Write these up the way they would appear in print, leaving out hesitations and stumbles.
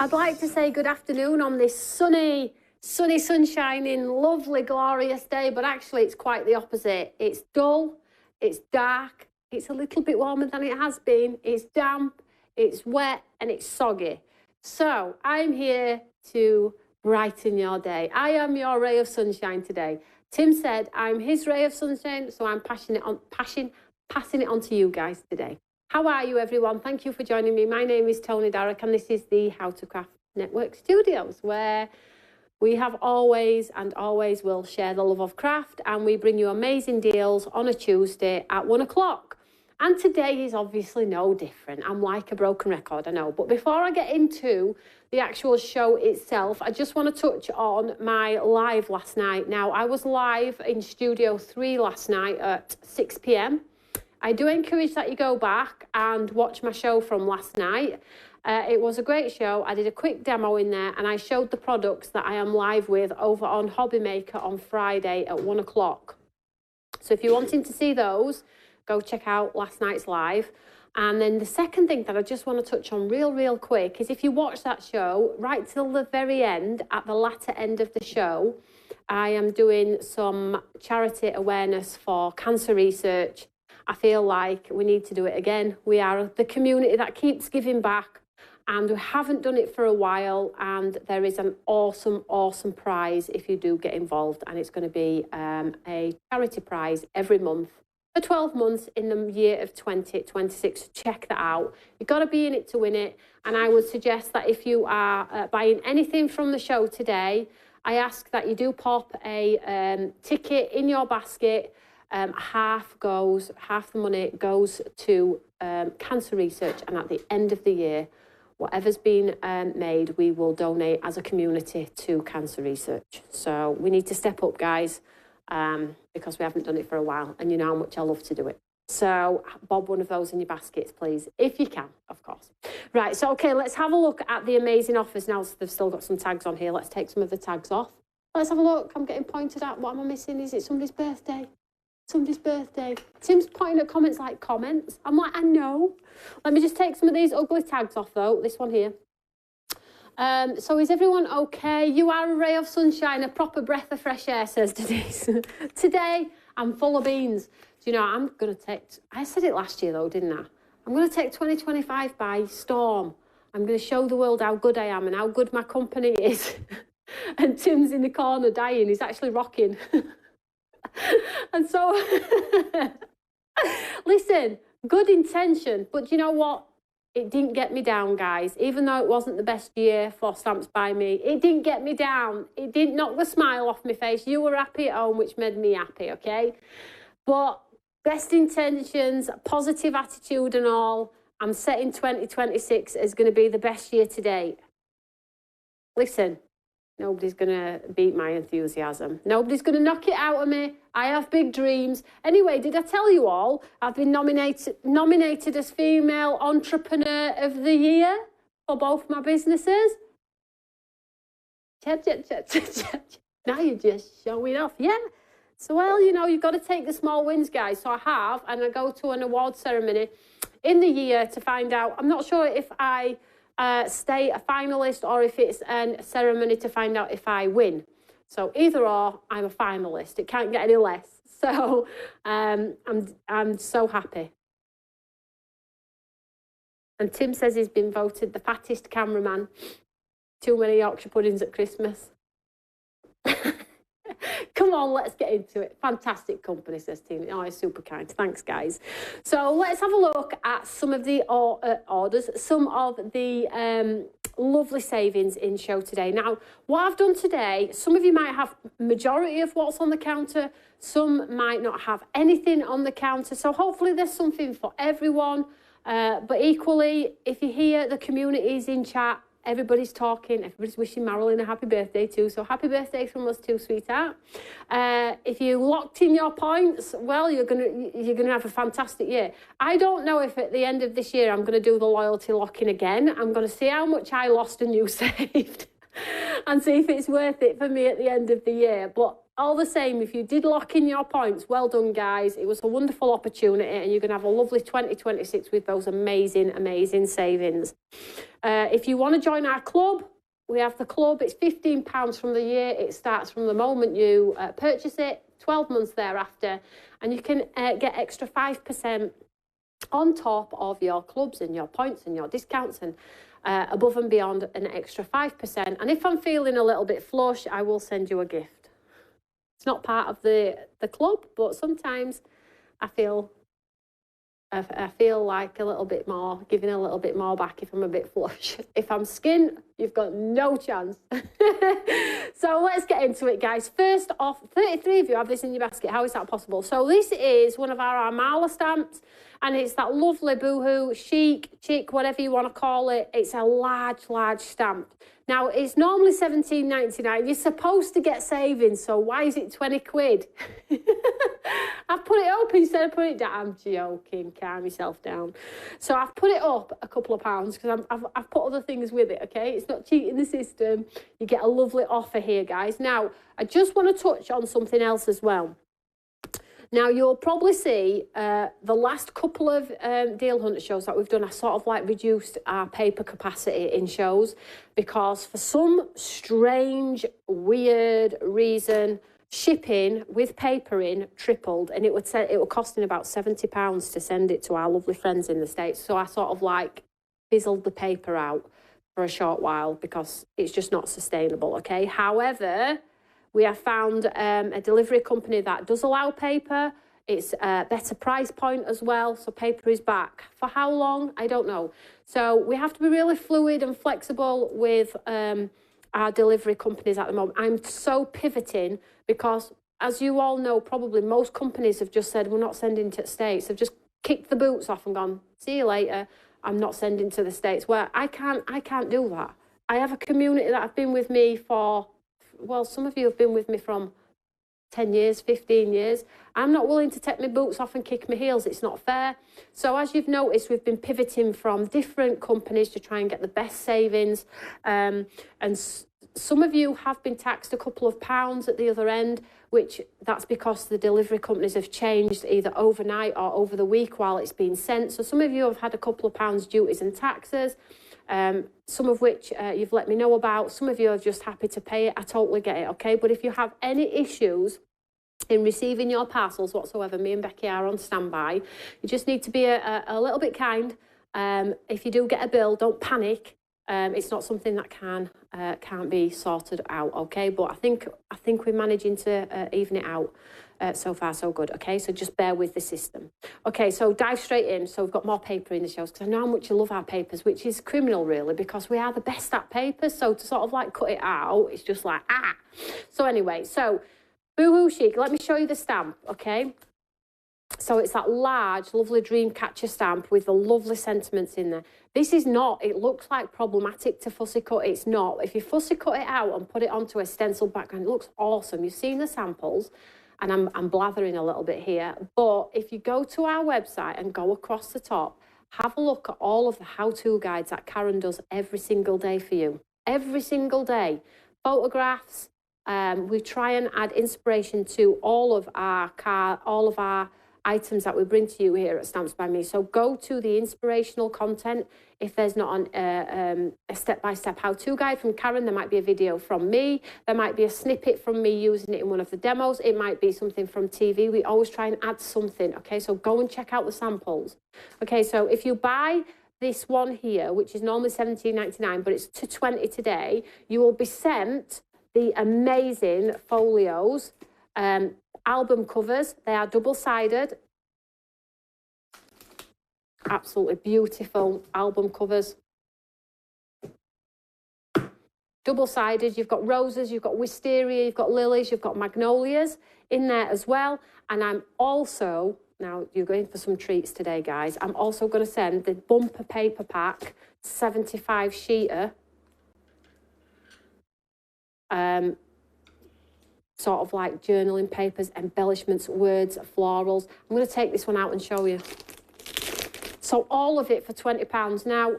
I'd like to say good afternoon on this sunny, sunshining, lovely, glorious day, but actually it's quite the opposite. It's dull, it's dark, it's a little bit warmer than it has been, it's damp, it's wet, and it's soggy. So I'm here to brighten your day. I am your ray of sunshine today. Tim said I'm his ray of sunshine, so I'm passing it on to you guys today. How are you, everyone? Thank you for joining me. My name is Toni Darroch, and this is the How to Craft Network Studios, where we have always and always will share the love of craft, and we bring you amazing deals on a Tuesday at 1 o'clock. And today is obviously no different. I'm like a broken record, I know. But before I get into the actual show itself, I just want to touch on my live last night. Now, I was live in Studio 3 last night at 6 p.m. I do encourage that you go back and watch my show from last night. It was a great show. I did a quick demo in there and I showed the products that I am live with over on Hobby Maker on Friday at 1 o'clock. So if you're wanting to see those, go check out last night's live. And then the second thing that I just want to touch on real quick is if you watch that show right till the very end, at the latter end of the show, I am doing some charity awareness for cancer research. I feel like we need to do it again. We are the community that keeps giving back, and we haven't done it for a while, and there is an awesome prize if you do get involved, and it's going to be a charity prize every month for 12 months in the year of 2026. Check that out. You've got to be in it to win it, and I would suggest that if you are buying anything from the show today, I ask that you do pop a ticket in your basket. Half the money goes to cancer research, and at the end of the year, whatever's been made, we will donate as a community to cancer research. So we need to step up, guys, because we haven't done it for a while, and you know how much I love to do it. So bob one of those in your baskets, please, if you can, of course. Right, so okay, let's have a look at the amazing offers now. So they've still got some tags on here. Let's take some of the tags off. Let's have a look. I'm getting pointed at. What am I missing? Is it somebody's birthday? Somebody's birthday. Tim's pointing at comments like comments. I'm like, I know. Let me just take some of these ugly tags off, though. This one here. So is everyone okay? You are a ray of sunshine, a proper breath of fresh air, says Denise. Today, I'm full of beans. Do you know, I'm going to take... I said it last year, though, didn't I? I'm going to take 2025 by storm. I'm going to show the world how good I am and how good my company is. And Tim's in the corner dying. He's actually rocking. And so, listen, good intention, but you know what? It didn't get me down, guys. Even though it wasn't the best year for Stamps by Me, it didn't get me down. It didn't knock the smile off my face. You were happy at home, which made me happy, okay? But best intentions, positive attitude and all, I'm setting 2026 as going to be the best year to date. Listen. Nobody's going to beat my enthusiasm. Nobody's going to knock it out of me. I have big dreams. Anyway, did I tell you all I've been nominated as Female Entrepreneur of the Year for both my businesses? Now you're just showing off. Yeah. So, well, you know, you've got to take the small wins, guys. So I have, and I go to an award ceremony in the year to find out. I'm not sure if I... stay a finalist or if it's a ceremony to find out if I win. So either or, I'm a finalist. It can't get any less. So I'm so happy. And Tim says he's been voted the fattest cameraman. Too many Yorkshire puddings at Christmas. Come on, let's get into it. Fantastic company, says Tina. Oh, it's super kind. Thanks, guys. So let's have a look at some of the orders, some of the lovely savings in show today. Now, what I've done today, some of you might have majority of what's on the counter. Some might not have anything on the counter. So hopefully there's something for everyone. But equally, if you hear the communities in chat, everybody's talking, everybody's wishing Marilyn a happy birthday too. So happy birthday from us too, sweetheart. If you locked in your points, well, you're gonna have a fantastic year. I don't know if at the end of this year I'm gonna do the loyalty lock-in again. I'm gonna see how much I lost and you saved, and see if it's worth it for me at the end of the year. But all the same, if you did lock in your points, well done, guys. It was a wonderful opportunity, and you're going to have a lovely 2026 with those amazing, amazing savings. If you want to join our club, we have the club. It's £15 from the year. It starts from the moment you purchase it, 12 months thereafter, and you can get extra 5% on top of your clubs and your points and your discounts, and above and beyond an extra 5%. And if I'm feeling a little bit flush, I will send you a gift. It's not part of the club, but sometimes I feel like a little bit more, giving a little bit more back if I'm a bit flush. If I'm skint, you've got no chance. So let's get into it, guys. First off, 33 of you have this in your basket. How is that possible? So this is one of our Armala stamps, and it's that lovely Boho, chic, whatever you want to call it. It's a large stamp. Now, it's normally £17.99. You're supposed to get savings, so why is it 20 quid? I've put it up instead of putting it down. I'm joking, calm yourself down. So I've put it up a couple of pounds because I've put other things with it, okay? It's not cheating the system. You get a lovely offer here, guys. Now, I just want to touch on something else as well. Now, you'll probably see the last couple of Deal Hunter shows that we've done, I sort of like reduced our paper capacity in shows because for some strange, weird reason, shipping with paper in tripled, and it would costing about £70 to send it to our lovely friends in the States. So I sort of like fizzled the paper out for a short while because it's just not sustainable, okay? However, we have found a delivery company that does allow paper. It's a better price point as well. So paper is back. For how long? I don't know. So we have to be really fluid and flexible with our delivery companies at the moment. I'm so pivoting because, as you all know, probably most companies have just said, we're not sending to the States. They've just kicked the boots off and gone, see you later. I'm not sending to the States. Where I can't do that. I have a community that have been with me for, well, some of you have been with me from 10 years, 15 years. I'm not willing to take my boots off and kick my heels. It's not fair. So as you've noticed, we've been pivoting from different companies to try and get the best savings. And some of you have been taxed a couple of pounds at the other end, which that's because the delivery companies have changed either overnight or over the week while it's been sent. So some of you have had a couple of pounds duties and taxes. Some of which you've let me know about. Some of you are just happy to pay it. I totally get it, okay? But if you have any issues in receiving your parcels whatsoever, me and Becky are on standby. You just need to be a little bit kind. If you do get a bill, don't panic. It's not something that can't be sorted out, okay? But I think we're managing to even it out. So far, so good, okay? So just bear with the system. Okay, so dive straight in. So we've got more paper in the shows because I know how much you love our papers, which is criminal, really, because we are the best at papers. So to sort of like cut it out, it's just like, ah. So anyway, so Boohoo Chic, let me show you the stamp, okay? So it's that large, lovely dream catcher stamp with the lovely sentiments in there. This is not, it looks like problematic to fussy cut. It's not. If you fussy cut it out and put it onto a stencil background, it looks awesome. You've seen the samples. And I'm blathering a little bit here, but if you go to our website and go across the top, have a look at all of the how-to guides that Karen does every single day for you. Every single day. Photographs, we try and add inspiration to all of our items that we bring to you here at Stamps by Me. So go to the inspirational content. If there's not a step-by-step how-to guide from Karen, there might be a video from me. There might be a snippet from me using it in one of the demos. It might be something from TV. We always try and add something, okay? So go and check out the samples. Okay, so if you buy this one here, which is normally £17.99, but it's to 20 today, you will be sent the amazing folios, album covers. They are double-sided. Absolutely beautiful album covers. Double-sided. You've got roses, you've got wisteria, you've got lilies, you've got magnolias in there as well. And I'm also, now you're going for some treats today, guys. I'm also going to send the bumper paper pack, 75 sheeter. Sort of like journaling papers, embellishments, words, florals. I'm going to take this one out and show you. So all of it for £20. Now,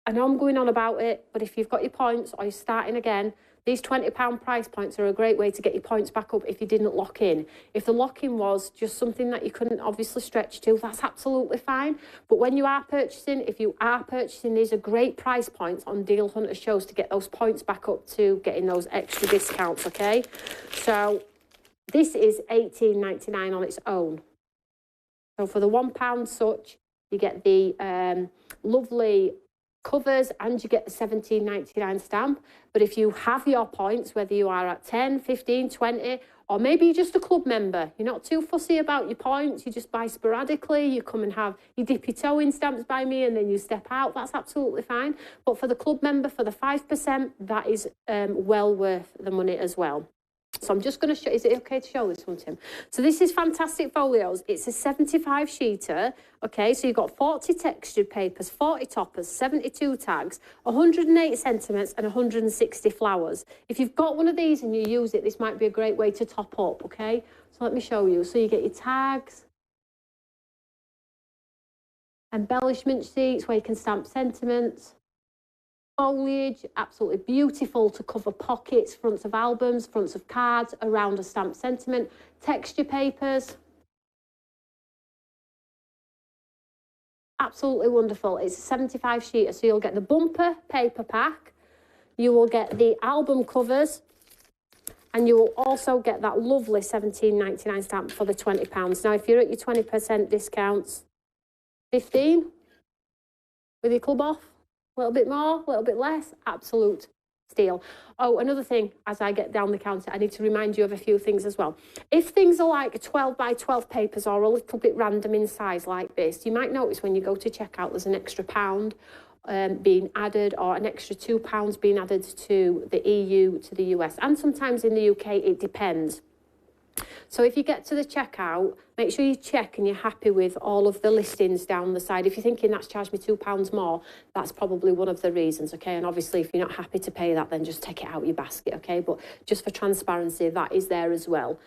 I know I'm going on about it, but if you've got your points or you're starting again, These £20 price points are a great way to get your points back up if you didn't lock in. If the lock-in was just something that you couldn't obviously stretch to, that's absolutely fine. But when you are purchasing, if you are purchasing, these are great price points on Deal Hunter shows to get those points back up to getting those extra discounts, okay? So this is $18.99 on its own. So for the £1 such, you get the lovely covers and you get the $17.99 stamp. But if you have your points, whether you are at 10, 15, 20, or maybe you're just a club member, you're not too fussy about your points, you just buy sporadically, you come and you dip your toe in Stamps by Me and then you step out, that's absolutely fine. But for the club member, for the 5%, that is well worth the money as well. So I'm just going to show, is it okay to show this one, Tim? So this is Fantastic Folios. It's a 75 sheeter, okay? So you've got 40 textured papers, 40 toppers, 72 tags, 108 sentiments and 160 flowers. If you've got one of these and you use it, this might be a great way to top up, okay? So let me show you. So you get your tags, embellishment sheets where you can stamp sentiments, foliage, absolutely beautiful to cover pockets, fronts of albums, fronts of cards, around a stamped sentiment, texture papers. Absolutely wonderful. It's a 75 sheeter, so you'll get the bumper paper pack, you will get the album covers, and you will also get that lovely $17.99 stamp for the £20. Now, if you're at your 20% discounts, 15 with your club off, a little bit more, a little bit less, absolute steal. Oh, another thing, as I get down the counter, I need to remind you of a few things as well. If things are like 12 by 12 papers or a little bit random in size like this, you might notice when you go to checkout there's an extra £1 being added or an extra £2 being added to the EU, to the US, and sometimes in the UK, it depends. So if you get to the checkout, make sure you check and you're happy with all of the listings down the side. If you're thinking that's charged me £2 more, that's probably one of the reasons, okay? And obviously, if you're not happy to pay that, then just take it out of your basket, okay? But just for transparency, that is there as well,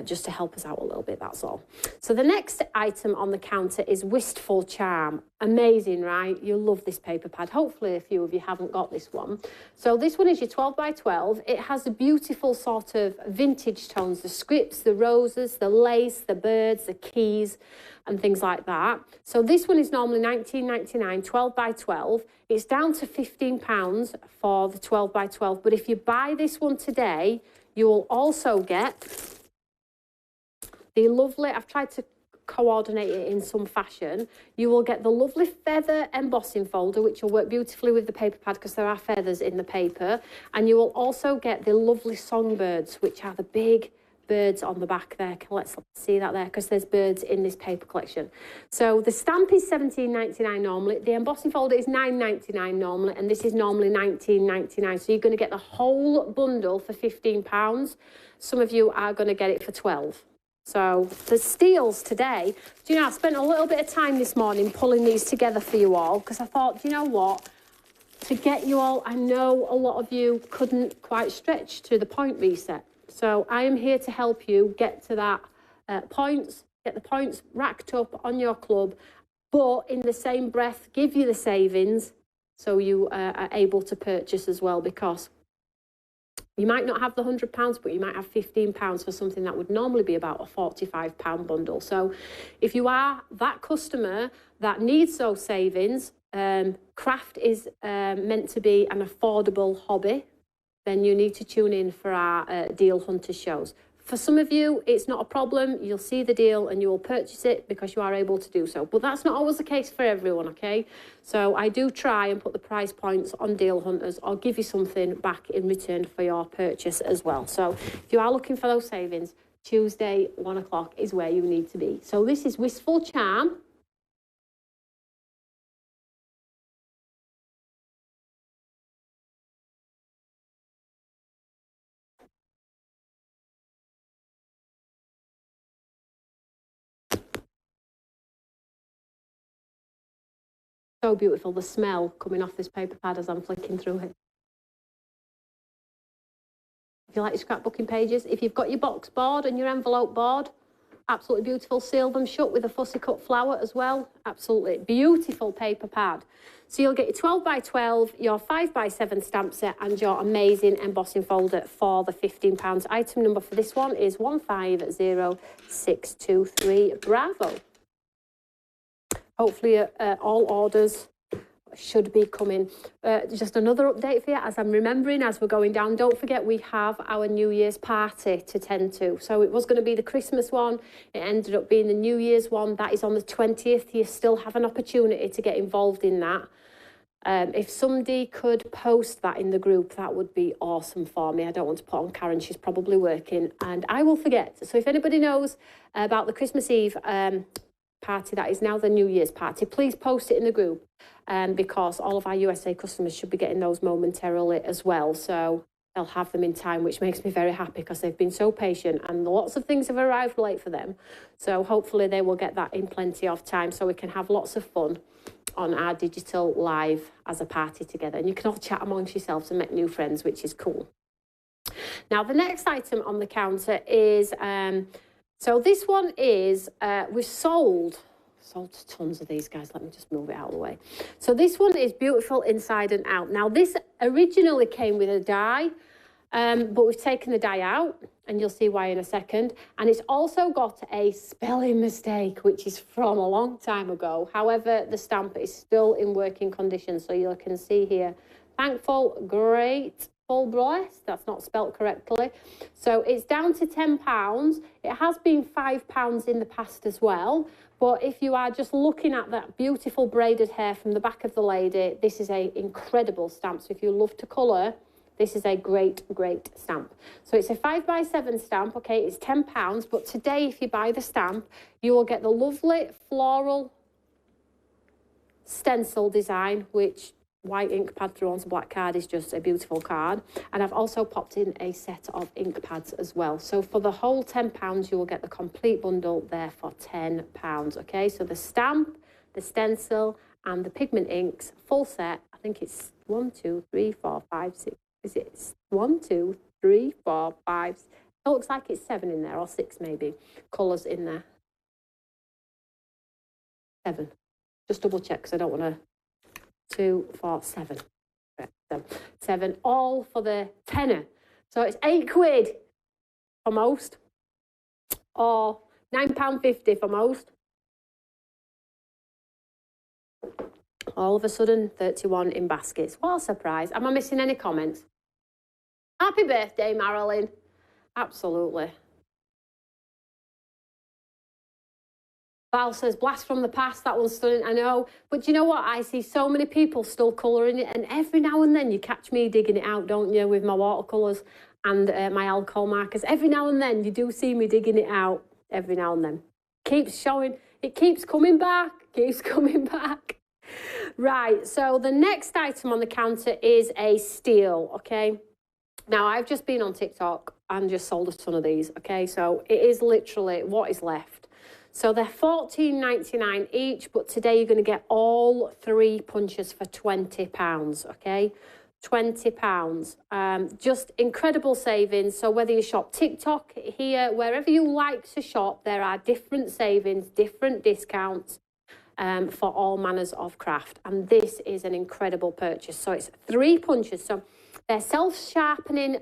just to help us out a little bit, that's all. So the next item on the counter is Wistful Charm. Amazing, right? You'll love this paper pad. Hopefully, a few of you haven't got this one. So this one is your 12 by 12. It has a beautiful sort of vintage tones, the scripts, the roses, the lace, the birds, the keys, and things like that. So this one is normally $19.99, 12 by 12. It's down to £15 for the 12 by 12. But if you buy this one today, you will also get the lovely, I've tried to coordinate it in some fashion, you will get the lovely feather embossing folder, which will work beautifully with the paper pad because there are feathers in the paper. And you will also get the lovely songbirds, which are the big birds on the back there. Let's see that there, because there's birds in this paper collection. So the stamp is $17.99 normally, the embossing folder is $9.99 normally, and this is normally $19.99. So you're going to get the whole bundle for £15. Some of you are going to get it for $12. So the steals today. Do you know, I spent a little bit of time this morning pulling these together for you all, because I thought, do you know what? To get you all, I know a lot of you couldn't quite stretch to the point reset. So I am here to help you get to that points, get the points racked up on your club, but in the same breath, give you the savings so you are able to purchase as well, because you might not have the £100, but you might have £15 for something that would normally be about a £45 bundle. So if you are that customer that needs those savings, craft is meant to be an affordable hobby, then you need to tune in for our Deal Hunter shows. For some of you, it's not a problem. You'll see the deal and you will purchase it because you are able to do so. But that's not always the case for everyone, okay? So I do try and put the price points on Deal Hunters or give you something back in return for your purchase as well. So if you are looking for those savings, Tuesday, 1 o'clock is where you need to be. So this is Wistful Charm. So beautiful, the smell coming off this paper pad as I'm flicking through it. If you like your scrapbooking pages, if you've got your box board and your envelope board, Absolutely beautiful. Seal them shut with a fussy cut flower as well. Absolutely beautiful paper pad. So you'll get your 12 by 12, your 5 by 7 stamp set and your amazing embossing folder for the £15. Item number for this one is 150623. Bravo. Hopefully all orders should be coming. Just another update for you as I'm remembering as we're going down. Don't forget we have our New Year's party to tend to. So it was going to be the Christmas one. It ended up being the New Year's one. That is on the 20th. You still have an opportunity to get involved in that. If somebody could post that in the group, that would be awesome for me. I don't want to put on Karen. She's probably working and I will forget. So if anybody knows about the Christmas Eve party that is now the New Year's party, please post it in the group. Because all of our USA customers should be getting those momentarily as well. So they'll have them in time, which makes me very happy because they've been so patient and lots of things have arrived late for them. So hopefully they will get that in plenty of time so we can have lots of fun on our digital live as a party together. And you can all chat amongst yourselves and make new friends, which is cool. Now, the next item on the counter is, so this one is, we've sold tons of these, guys. Let me just move it out of the way. So this one is beautiful inside and out. Now this originally came with a die, but we've taken the die out and you'll see why in a second. And it's also got a spelling mistake, which is from a long time ago. However, the stamp is still in working condition. So you can see here, thankful, great, full breast. That's not spelt correctly. So it's down to £10. It has been £5 in the past as well. But if you are just looking at that beautiful braided hair from the back of the lady, this is an incredible stamp. So if you love to colour, this is a great, great stamp. So it's a 5 by 7 stamp, okay, it's £10. But today, if you buy the stamp, you will get the lovely floral stencil design, which white ink pad through onto black card is just a beautiful card. And I've also popped in a set of ink pads as well. So for the whole £10, you will get the complete bundle there for £10, okay? So the stamp, the stencil, and the pigment inks, full set. I think it's 1, 2, 3, 4, 5, 6. Is it 1, 2, 3, 4, 5? It looks like it's 7 in there, or 6 maybe. Colours in there. 7. Just double check, because I don't want to... 2, 4, 7. 7, all for the tenner. So it's £8 for most, or £9.50 for most. All of a sudden, 31 in baskets. What a surprise. Am I missing any comments? Happy birthday, Marilyn. Absolutely. Val says, blast from the past, that one's stunning, I know. But you know what? I see so many people still colouring it, and every now and then you catch me digging it out, don't you, with my watercolours and my alcohol markers. Every now and then you do see me digging it out, every now and then. Keeps showing, it keeps coming back, keeps coming back. Right, so the next item on the counter is a steal, okay? Now, I've just been on TikTok and just sold a ton of these, okay? So it is literally what is left. So they're $14.99 each, but today you're going to get all 3 punches for £20, okay? £20. Just incredible savings. So whether you shop TikTok, here, wherever you like to shop, there are different savings, different discounts for all manners of craft. And this is an incredible purchase. So it's 3 punches. So they're self-sharpening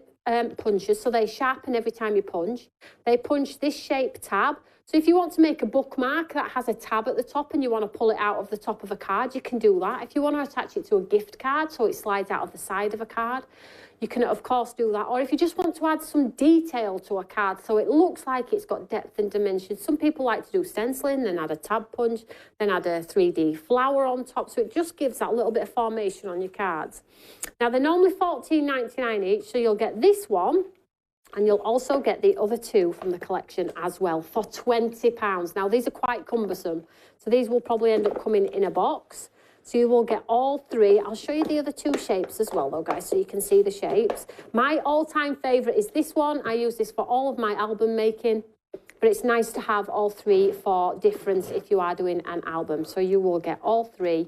punches, so they sharpen every time you punch. They punch this shape tab. So if you want to make a bookmark that has a tab at the top and you want to pull it out of the top of a card, you can do that. If you want to attach it to a gift card so it slides out of the side of a card, you can of course do that. Or if you just want to add some detail to a card so it looks like it's got depth and dimension. Some people like to do stenciling, then add a tab punch, then add a 3D flower on top. So it just gives that little bit of formation on your cards. Now they're normally $14.99 each, so you'll get this one. And you'll also get the other 2 from the collection as well for £20. Now, these are quite cumbersome. So these will probably end up coming in a box. So you will get all 3. I'll show you the other 2 shapes as well, though, guys, so you can see the shapes. My all-time favourite is this one. I use this for all of my album making. But it's nice to have all 3 for difference if you are doing an album. So you will get all 3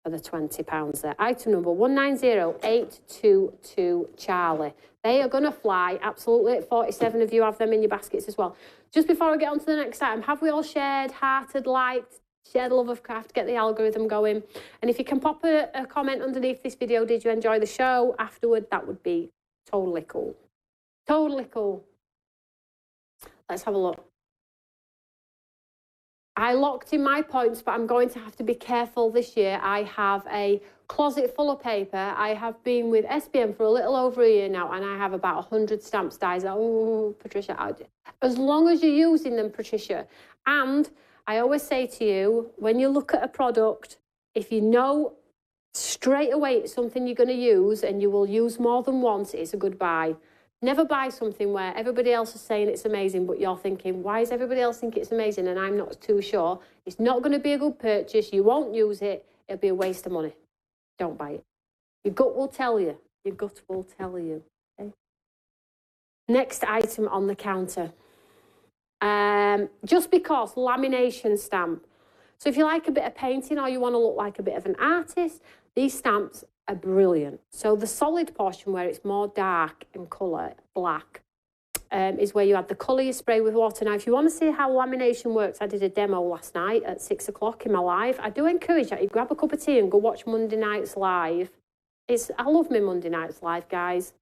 for the £20 there. Item number 190822 Charlie. They are going to fly, absolutely. 47 of you have them in your baskets as well. Just before I get on to the next item, have we all shared, hearted, liked, shared the love of craft, get the algorithm going? And if you can pop a comment underneath this video, did you enjoy the show afterward? That would be totally cool. Totally cool. Let's have a look. I locked in my points, but I'm going to have to be careful this year. I have a closet full of paper. I have been with SBM for a little over a year now, and I have about 100 stamps dies. Oh, Patricia, as long as you're using them, Patricia. And I always say to you, when you look at a product, if you know straight away it's something you're going to use and you will use more than once, it's a good buy. Never buy something where everybody else is saying it's amazing, but you're thinking, why does everybody else think it's amazing and I'm not too sure? It's not going to be a good purchase. You won't use it. It'll be a waste of money. Don't buy it. Your gut will tell you. Your gut will tell you. Okay? Next item on the counter. Just because lamination stamp. So if you like a bit of painting or you want to look like a bit of an artist, these stamps are brilliant. So the solid portion where it's more dark in colour, black, is where you add the colour you spray with water. Now, if you want to see how lamination works, I did a demo last night at 6 o'clock in my live. I do encourage that you grab a cup of tea and go watch Monday Nights Live. I love my Monday Nights Live, guys.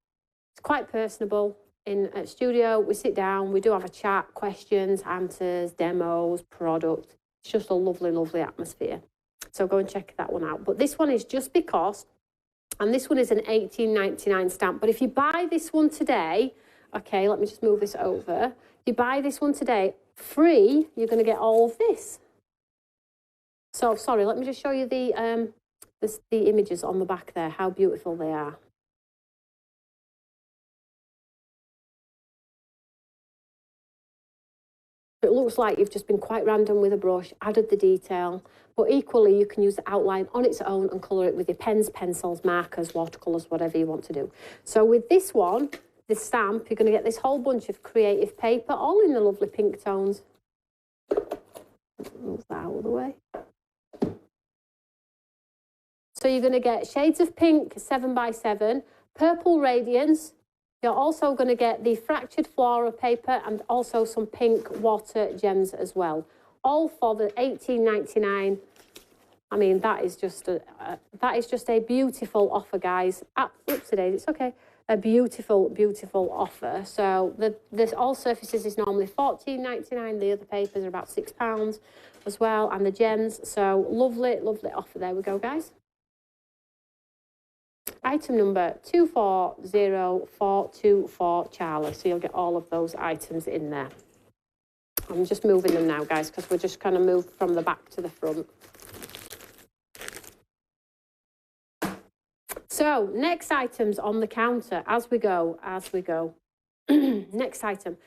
It's quite personable. In a studio, we sit down, we do have a chat, questions, answers, demos, product. It's just a lovely, lovely atmosphere. So go and check that one out. But this one is just because, and this one is an $18.99 stamp. But if you buy this one today, okay, let me just move this over. If you buy this one today, free, you're going to get all of this. So, sorry, let me just show you the images on the back there, how beautiful they are. It looks like you've just been quite random with a brush, added the detail, but equally you can use the outline on its own and colour it with your pens, pencils, markers, watercolours, whatever you want to do. So with this one, this stamp, you're going to get this whole bunch of creative paper, all in the lovely pink tones. Move that out of the way. So you're going to get shades of pink, 7x7, purple radiance. You're also going to get the fractured flora paper and also some pink water gems as well. All for the $18.99. I mean, that is just a beautiful offer, guys. Oopsie-daisy, it's okay. A beautiful, beautiful offer. So the all surfaces is normally $14.99. The other papers are about £6 as well, and the gems. So lovely, lovely offer. There we go, guys. Item number 240424 Charlie. So you'll get all of those items in there. I'm just moving them now, guys, because we're just kind of moved from the back to the front. So next items on the counter as we go. Next item.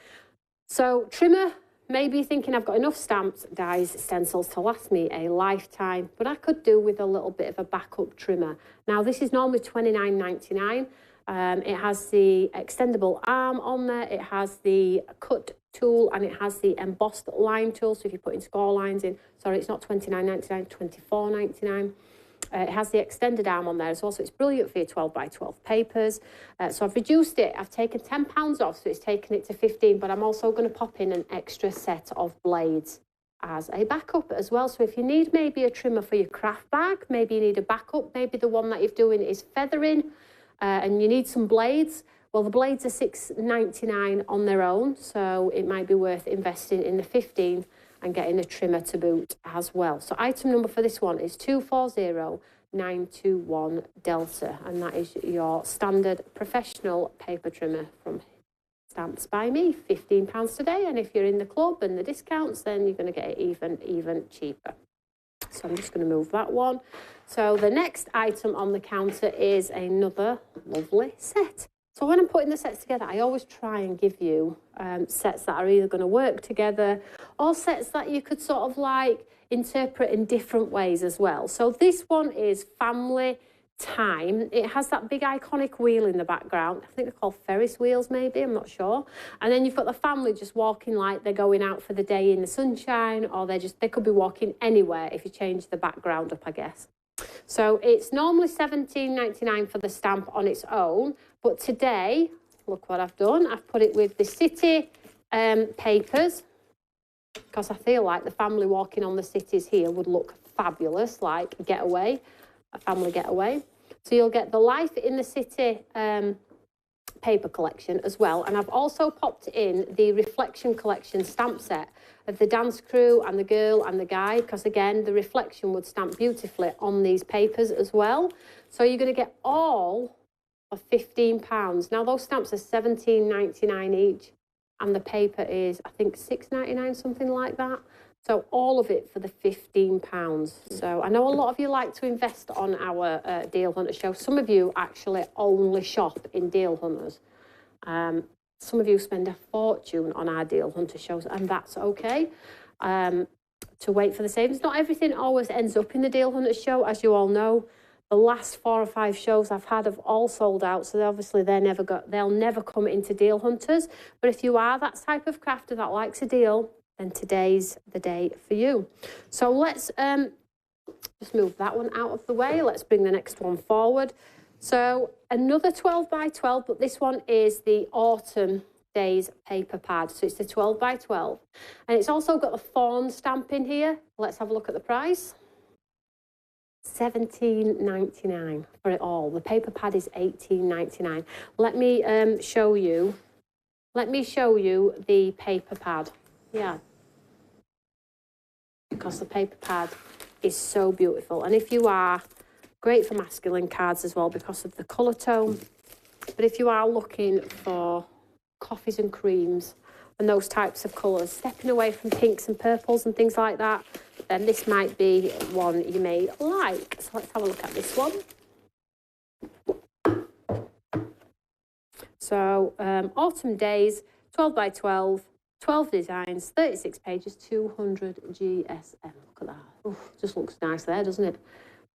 So trimmer. Maybe you're thinking I've got enough stamps, dies, stencils to last me a lifetime, but I could do with a little bit of a backup trimmer. Now, this is normally $29.99. It has the extendable arm on there. It has the cut tool and it has the embossed line tool. So if you're putting score lines in, sorry, it's not $29.99, $24.99. It has the extended arm on there as well, so it's brilliant for your 12x12 papers. So I've reduced it. I've taken £10 off, so it's taken it to 15, but I'm also going to pop in an extra set of blades as a backup as well. So if you need maybe a trimmer for your craft bag, maybe you need a backup, maybe the one that you're doing is feathering and you need some blades. Well, the blades are $6.99 on their own, so it might be worth investing in the 15 and getting a trimmer to boot as well. So item number for this one is 240921 Delta, and that is your standard professional paper trimmer from Stamps by Me, £15 today. And if you're in the club and the discounts, then you're going to get it even cheaper. So I'm just going to move that one. So the next item on the counter is another lovely set. So when I'm putting the sets together, I always try and give you sets that are either going to work together or sets that you could sort of like interpret in different ways as well. So this one is Family Time. It has that big iconic wheel in the background. I think they're called Ferris wheels maybe, I'm not sure. And then you've got the family just walking like they're going out for the day in the sunshine, or they could be walking anywhere if you change the background up, I guess. So it's normally £17.99 for the stamp on its own, but today, look what I've done. I've put it with the city papers, because I feel like the family walking on the cities here would look fabulous, like a getaway, a family getaway. So you'll get the Life in the City paper collection as well. And I've also popped in the Reflection collection stamp set of the dance crew and the girl and the guy, because again, the reflection would stamp beautifully on these papers as well. So you're going to get all for £15. Now those stamps are £17.99 each, and the paper is, I think, £6.99, something like that. So all of it for the £15. So I know a lot of you like to invest on our Deal Hunter show. Some of you actually only shop in Deal Hunters. Some of you spend a fortune on our Deal Hunter shows, and that's okay. To wait for the savings. Not everything always ends up in the Deal Hunter show, as you all know. The last 4 or 5 shows I've had have all sold out, so obviously they'll never come into Deal Hunters. But if you are that type of crafter that likes a deal, then today's the day for you. So let's just move that one out of the way. Let's bring the next one forward. So another 12 by 12, but this one is the Autumn Days paper pad. So it's the 12 by 12. And it's also got a fawn stamp in here. Let's have a look at the price. £17.99 for it all. The paper pad is £18.99. Let me show you. Let me show you the paper pad. Yeah, because the paper pad is so beautiful. And if you are, great for masculine cards as well because of the colour tone. But if you are looking for coffees and creams and those types of colours, stepping away from pinks and purples and things like that, then this might be one you may like. So let's have a look at this one. So Autumn Days, 12 by 12. 12 designs, 36 pages, 200 GSM. Look at that. Oof, just looks nice there, doesn't it?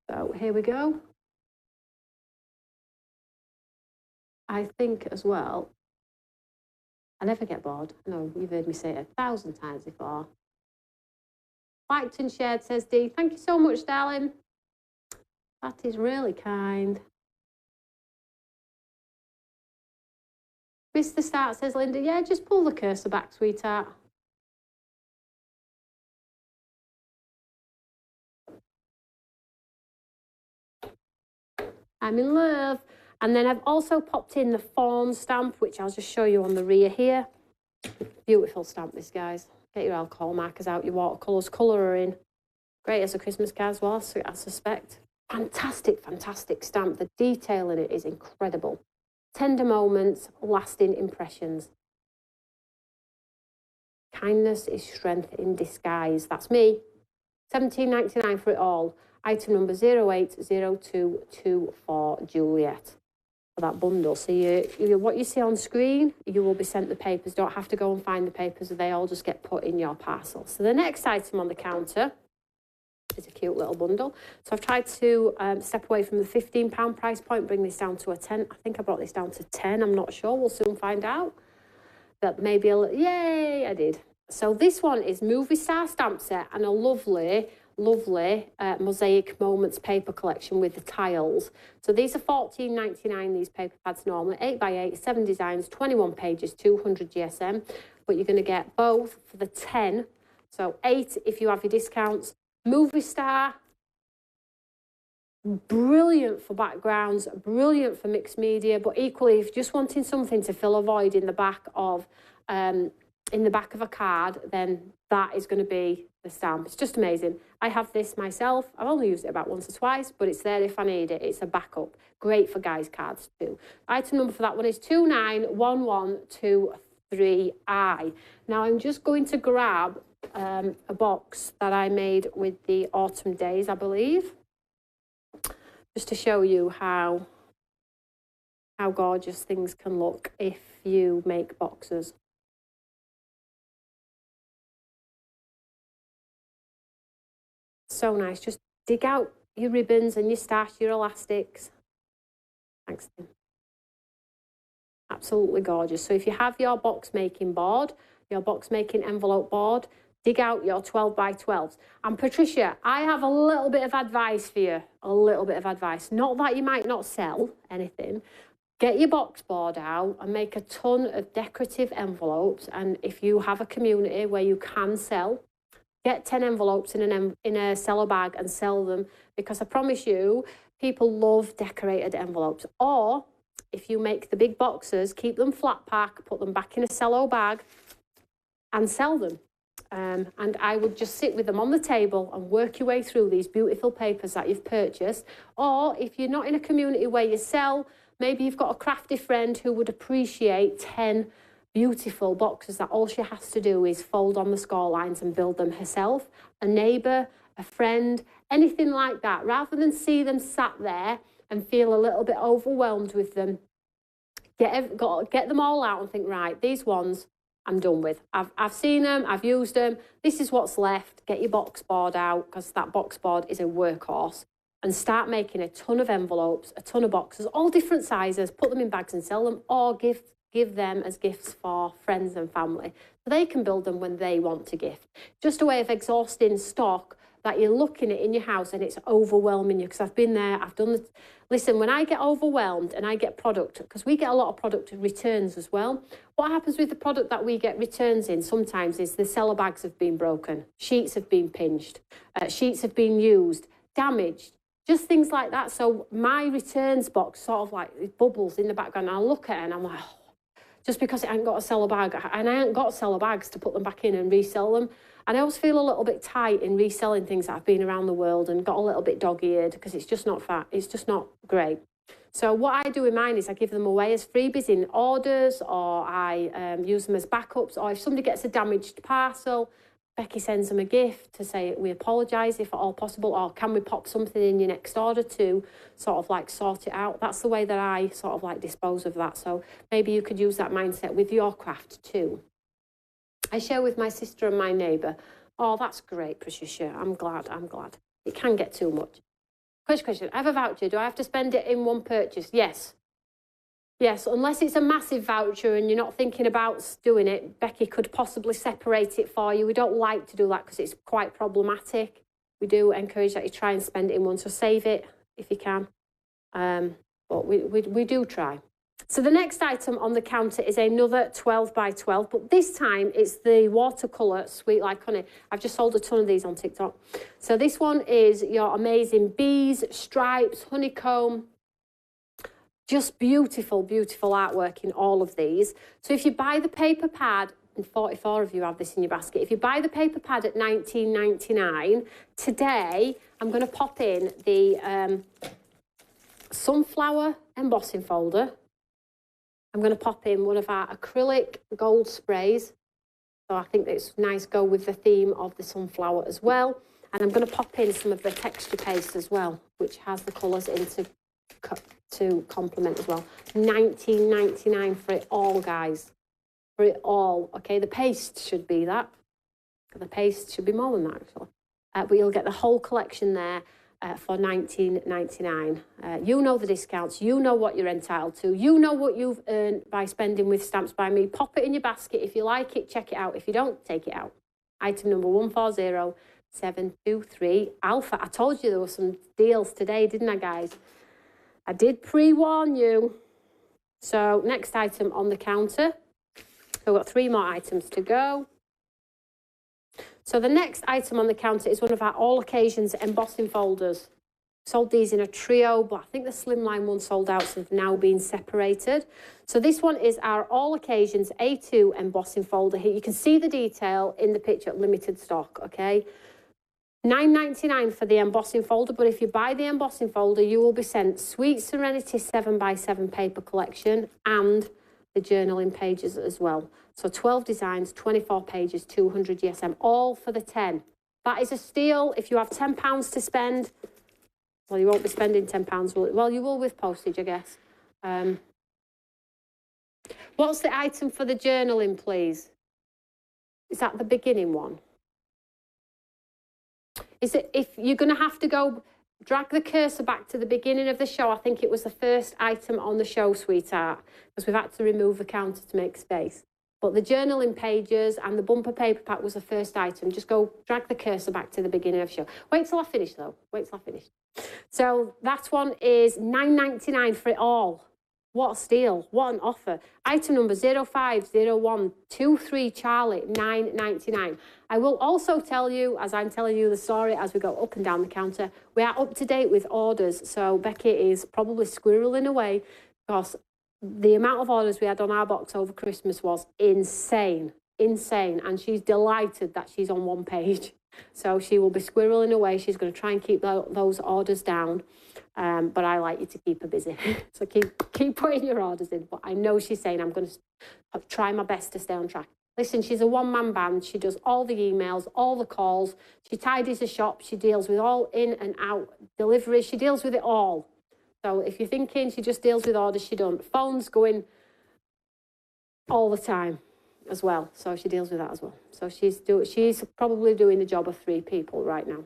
So here we go. I think as well, I never get bored. No, you've heard me say it 1,000 times before. Liked and shared, says Dee. Thank you so much, darling. That is really kind. Mr. Start, says Linda. Yeah, just pull the cursor back, sweetheart. I'm in love. And then I've also popped in the fawn stamp, which I'll just show you on the rear here. Beautiful stamp, this, guys. Get your alcohol markers out, your watercolours, colouring. Great as a Christmas card as well, I suspect. Fantastic, fantastic stamp. The detail in it is incredible. Tender moments, lasting impressions. Kindness is strength in disguise. That's me. £17.99 for it all. Item number 080224, Juliet, for that bundle. So what you see on screen, you will be sent the papers. Don't have to go and find the papers. They all just get put in your parcel. So the next item on the counter is a cute little bundle. So I've tried to step away from the £15 price point, bring this down to a 10. I think I brought this down to 10. I'm not sure. We'll soon find out. But maybe yay, I did. So this one is Movie Star stamp set and a lovely Mosaic Moments paper collection with the tiles. So these are £14.99, these paper pads normally. 8 by 8, 7 designs, 21 pages, 200 GSM. But you're going to get both for the 10. So 8 if you have your discounts. Movie Star, brilliant for backgrounds, brilliant for mixed media, but equally if you're just wanting something to fill a void in the back of a card, then that is going to be the stamp. It's just amazing. I have this myself. I've only used it about once or twice, but it's there if I need it. It's a backup. Great for guys' cards too. Item number for that one is 291123I. Now I'm just going to grab a box that I made with the Autumn Days, I believe, just to show you how gorgeous things can look if you make boxes. So nice. Just dig out your ribbons and your stash, your elastics. Thanks, Tim. Absolutely gorgeous. So if you have your box making board, your box making envelope board, dig out your 12 by 12s. And Patricia, I have a little bit of advice for you, a little bit of advice. Not that you might not sell anything. Get your box board out and make a ton of decorative envelopes. And if you have a community where you can sell, get 10 envelopes in a cello bag and sell them, because I promise you, people love decorated envelopes. Or if you make the big boxes, keep them flat pack, put them back in a cello bag and sell them. And I would just sit with them on the table and work your way through these beautiful papers that you've purchased. Or if you're not in a community where you sell, maybe you've got a crafty friend who would appreciate 10 beautiful boxes that all she has to do is fold on the score lines and build them herself. A neighbour, a friend, anything like that. Rather than see them sat there and feel a little bit overwhelmed with them, get them all out and think, right, these ones I'm done with. I've seen them, I've used them. This is what's left. Get your box board out, because that box board is a workhorse. And start making a ton of envelopes, a ton of boxes, all different sizes. Put them in bags and sell them, or give them as gifts for friends and family, so they can build them when they want to gift. Just a way of exhausting stock that you're looking at in your house and it's overwhelming you. Because I've been there, I've done it. Listen, when I get overwhelmed and I get product, because we get a lot of product returns as well, what happens with the product that we get returns in sometimes is the cello bags have been broken, sheets have been pinched, sheets have been used, damaged, just things like that. So my returns box sort of like bubbles in the background, and I look at it and I'm like, oh, just because it ain't got a cello bag, and I ain't got cello bags to put them back in and resell them. And I always feel a little bit tight in reselling things that have been around the world and got a little bit dog-eared, because it's just not fat. It's just not great. So what I do in mine is I give them away as freebies in orders, or I use them as backups, or if somebody gets a damaged parcel, Becky sends them a gift to say we apologise if at all possible, or can we pop something in your next order to sort of like sort it out. That's the way that I sort of like dispose of that. So maybe you could use that mindset with your craft too. I share with my sister and my neighbour. Oh, that's great, Patricia. I'm glad. It can get too much. Question. I have a voucher. Do I have to spend it in one purchase? Yes. Yes, unless it's a massive voucher and you're not thinking about doing it, Becky could possibly separate it for you. We don't like to do that because it's quite problematic. We do encourage that you try and spend it in one, so save it if you can. But we do try. So the next item on the counter is another 12 by 12, but this time it's the watercolour Sweet Like Honey. I've just sold a ton of these on TikTok. So this one is your amazing bees, stripes, honeycomb. Just beautiful, beautiful artwork in all of these. So if you buy the paper pad, and 44 of you have this in your basket, if you buy the paper pad at $19.99, today I'm going to pop in the sunflower embossing folder. I'm going to pop in one of our acrylic gold sprays. So I think it's nice go with the theme of the sunflower as well. And I'm going to pop in some of the texture paste as well, which has the colours to complement as well. $19.99 for it all, guys. For it all. Okay, the paste should be that. The paste should be more than that, actually. But you'll get the whole collection there for $19.99. You know the discounts. You know what you're entitled to. You know what you've earned by spending with Stamps by Me. Pop it in your basket. If you like it, check it out. If you don't, take it out. Item number 140723, Alpha. I told you there were some deals today, didn't I, guys? I did pre-warn you. So next item on the counter. We've got 3 more items to go. So the next item on the counter is one of our all occasions embossing folders. Sold these in a trio, but I think the slimline one sold out, so they've now been separated. So this one is our all occasions A2 embossing folder here. You can see the detail in the picture, limited stock, okay? $9.99 for the embossing folder, but if you buy the embossing folder, you will be sent Sweet Serenity 7x7 paper collection and the journaling pages as well. So 12 designs, 24 pages, 200 GSM, all for the 10. That is a steal. If you have £10 to spend, well, you won't be spending £10, will it? Well, you will with postage, I guess. What's the item for the journaling, please? Is that the beginning one? Is it, if you're going to have to go, drag the cursor back to the beginning of the show. I think it was the first item on the show, sweetheart, because we've had to remove the counter to make space. But the journaling pages and the bumper paper pack was the first item. Just go drag the cursor back to the beginning of the show. Wait till I finish though. Wait till I finish. So that one is $9.99 for it all. What a steal. What an offer. Item number 050123 Charlie, $9.99. I will also tell you, as I'm telling you the story as we go up and down the counter, we are up to date with orders. So Becky is probably squirreling away because the amount of orders we had on our box over Christmas was insane. Insane. And she's delighted that she's on one page. So she will be squirreling away. She's going to try and keep those orders down. But I like you to keep her busy. So keep putting your orders in. But I know she's saying I'm going to try my best to stay on track. Listen, she's a one-man band. She does all the emails, all the calls. She tidies the shop. She deals with all in and out deliveries. She deals with it all. So if you're thinking she just deals with orders, she don't. Phone's going all the time as well. So she deals with that as well. So she's probably doing the job of 3 people right now.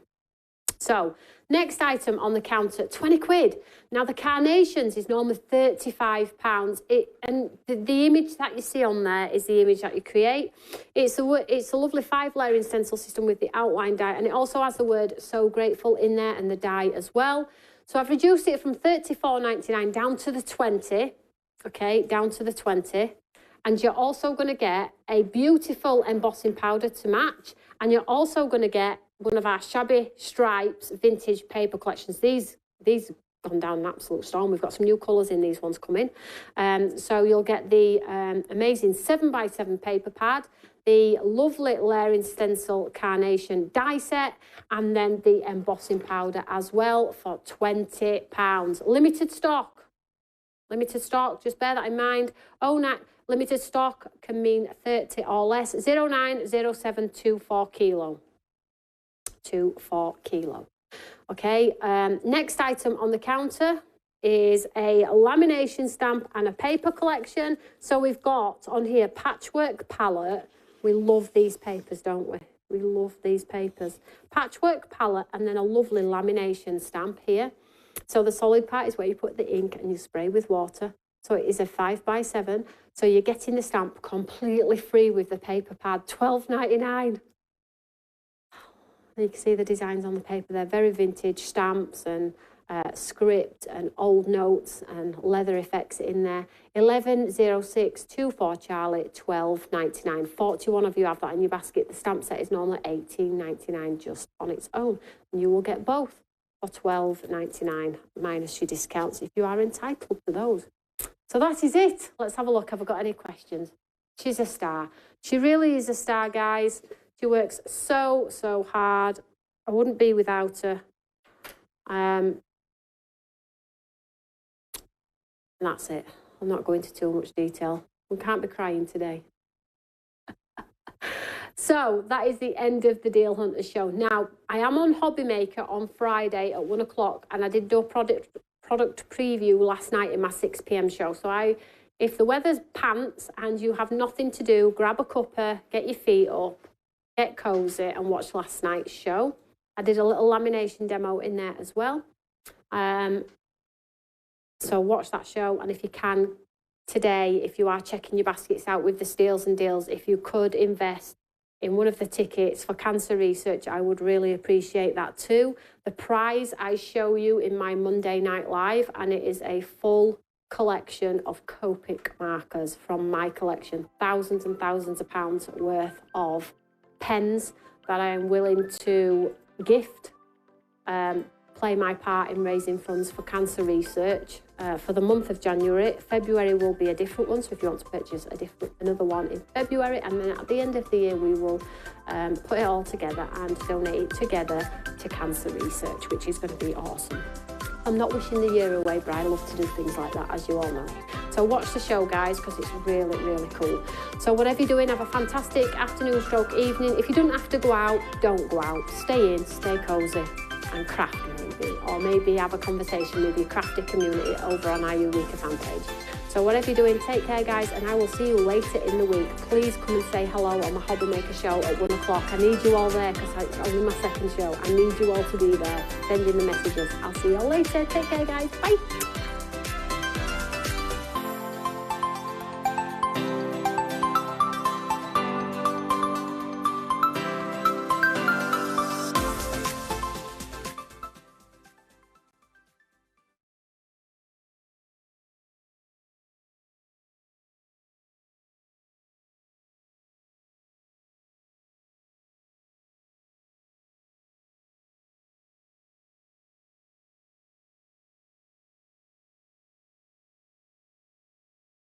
So next item on the counter, 20 quid. Now the carnations is normally £35. And the image that you see on there is the image that you create. It's a lovely 5-layering stencil system with the outline die, and it also has the word "so grateful" in there and the die as well. So I've reduced it from $34.99 down to the 20, okay, down to the 20. And you're also going to get a beautiful embossing powder to match. And you're also going to get one of our Shabby Stripes vintage paper collections. These gone down an absolute storm. We've got some new colours in these ones coming. So you'll get the amazing 7x7 paper pad, the lovely layering stencil carnation die set, and then the embossing powder as well for £20. Limited stock. Limited stock, just bear that in mind. Limited stock can mean 30 or less. 090724 kilo. 24 kilo. Okay, next item on the counter is a lamination stamp and a paper collection. So we've got on here patchwork palette. We love these papers, don't we? We love these papers. Patchwork palette and then a lovely lamination stamp here. So the solid part is where you put the ink and you spray with water. So it is a 5x7. So you're getting the stamp completely free with the paper pad, $12.99. You can see the designs on the paper. They're very vintage stamps and script and old notes and leather effects in there. 110624 Charlie, $12.99. 41 of you have that in your basket. The stamp set is normally $18.99 just on its own. And you will get both for $12.99 minus your discounts if you are entitled to those. So that is it. Let's have a look. Have I got any questions? She's a star. She really is a star, guys. She works so hard. I wouldn't be without her. And that's it. I'm not going into too much detail. We can't be crying today. So that is the end of the Deal Hunter show. Now, I am on Hobby Maker on Friday at 1 o'clock, and I did do a product preview last night in my 6 p.m. show. So if the weather's pants and you have nothing to do, grab a cuppa, get your feet up, get cozy and watch last night's show. I did a little lamination demo in there as well. So watch that show, and if you can today, if you are checking your baskets out with the steals and deals, if you could invest in one of the tickets for cancer research, I would really appreciate that too. The prize I show you in my Monday Night Live, and it is a full collection of Copic markers from my collection. Thousands and thousands of pounds worth of pens that I am willing to gift, play my part in raising funds for cancer research for the month of January. February will be a different one, so if you want to purchase another one in February, and then at the end of the year we will put it all together and donate it together to cancer research, which is going to be awesome. I'm not wishing the year away, but I love to do things like that, as you all know. So watch the show, guys, because it's really, really cool. So whatever you're doing, have a fantastic afternoon stroke evening. If you don't have to go out, don't go out. Stay in, stay cosy, and craft maybe. Or maybe have a conversation with your crafty community over on our Eureka fan page. So whatever you're doing, take care, guys, and I will see you later in the week. Please come and say hello on my Hobby Maker show at 1 o'clock. I need you all there because it's only my second show. I need you all to be there, sending the messages. I'll see you all later. Take care, guys. Bye.